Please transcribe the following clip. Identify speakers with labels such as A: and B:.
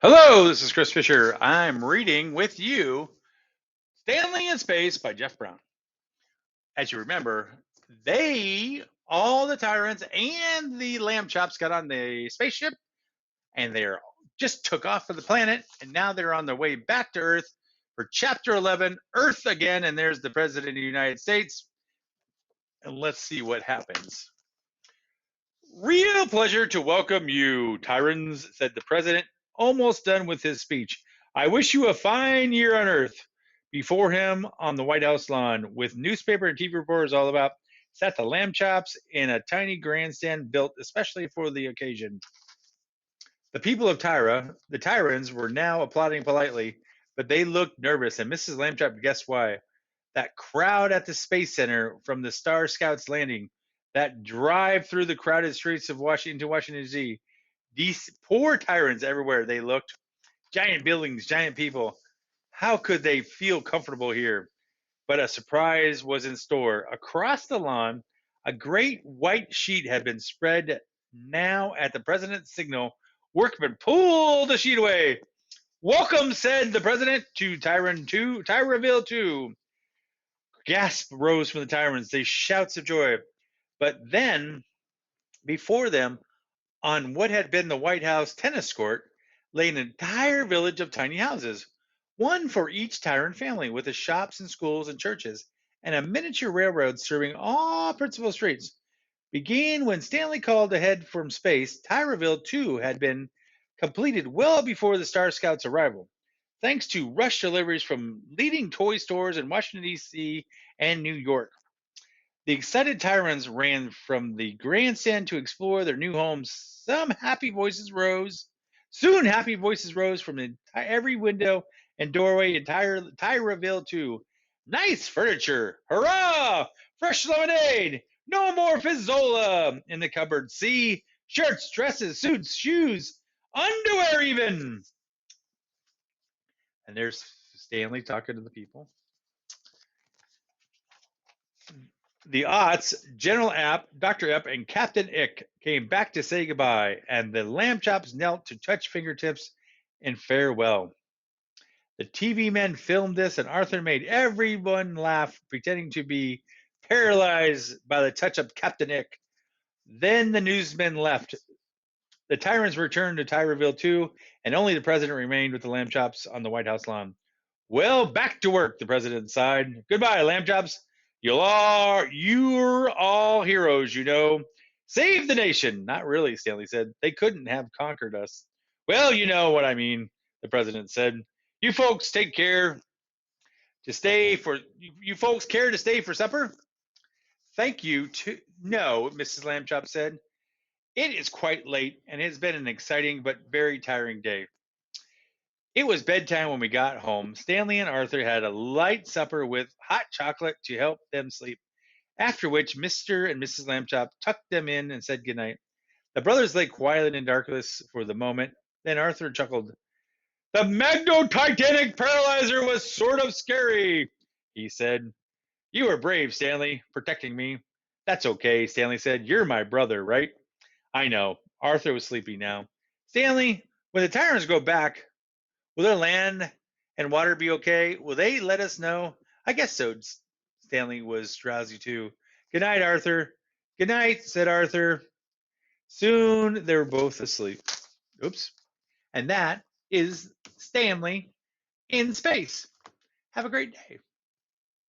A: Hello, this is Chris Fisher. I'm reading with you Stanley in Space by Jeff Brown. As you remember, all the Tyrants and the Lamb Chops got on the spaceship and they just took off for the planet. And now they're on their way back to Earth for Chapter 11, Earth Again. And there's the President of the United States. And let's see what happens. Real pleasure to welcome you, Tyrants, said the president, almost done with his speech. I wish you a fine year on Earth. Before him on the White House lawn, with newspaper and TV reporters all about, sat the lamb chops in a tiny grandstand built especially for the occasion. The people of Tyra, the Tyrants, were now applauding politely, but they looked nervous, and Mrs. Lambchop guessed why. That crowd at the Space Center from the Star Scouts landing, that drive through the crowded streets of Washington to Washington, D.C., these poor Tyrants everywhere they looked. Giant buildings, giant people. How could they feel comfortable here? But a surprise was in store. Across the lawn, a great white sheet had been spread. Now, at the president's signal, workmen pulled the sheet away. Welcome, said the president, to Tyraville 2. Gasp rose from the Tyrants, they shouts of joy. But then, before them, on what had been the White House tennis court, lay an entire village of tiny houses, one for each Tyrant family, with the shops and schools and churches, and a miniature railroad serving all principal streets. Began when Stanley called ahead from space, Tyraville 2 had been completed well before the Star Scouts' arrival, thanks to rush deliveries from leading toy stores in Washington, D.C. and New York. The excited Tyrants ran from the grandstand to explore their new homes. Soon happy voices rose from every window and doorway in Tyraville 2. Nice furniture! Hurrah! Fresh lemonade! No more Fizzola in the cupboard. See? Shirts, dresses, suits, shoes, underwear even! And there's Stanley talking to the people. The Otts, General App, Dr. Epp, and Captain Ick came back to say goodbye, and the lamb chops knelt to touch fingertips in farewell. The TV men filmed this, and Arthur made everyone laugh, pretending to be paralyzed by the touch of Captain Ick. Then the newsmen left. The Tyrants returned to Tyraville 2, and only the president remained with the lamb chops on the White House lawn. Well, back to work, the president sighed. Goodbye, lamb chops. You're all heroes, you know. Save the nation. Not really, Stanley said. They couldn't have conquered us. Well, you know what I mean, the president said. You folks take care to stay for you folks care to stay for supper? Thank you to no, Mrs. Lambchop said. It is quite late and it has been an exciting but very tiring day. It was bedtime when we got home. Stanley and Arthur had a light supper with hot chocolate to help them sleep, after which Mr. and Mrs. Lambchop tucked them in and said goodnight. The brothers lay quiet in darkness for the moment. Then Arthur chuckled. The Magno-Titanic paralyzer was sort of scary, he said. You were brave, Stanley, protecting me. That's okay, Stanley said. You're my brother, right? I know. Arthur was sleepy now. Stanley, when the Tyrants go back, will their land and water be okay? Will they let us know? I guess so. Stanley was drowsy too. Good night, Arthur. Good night, said Arthur. Soon they were both asleep. Oops. And that is Stanley in Space. Have a great day.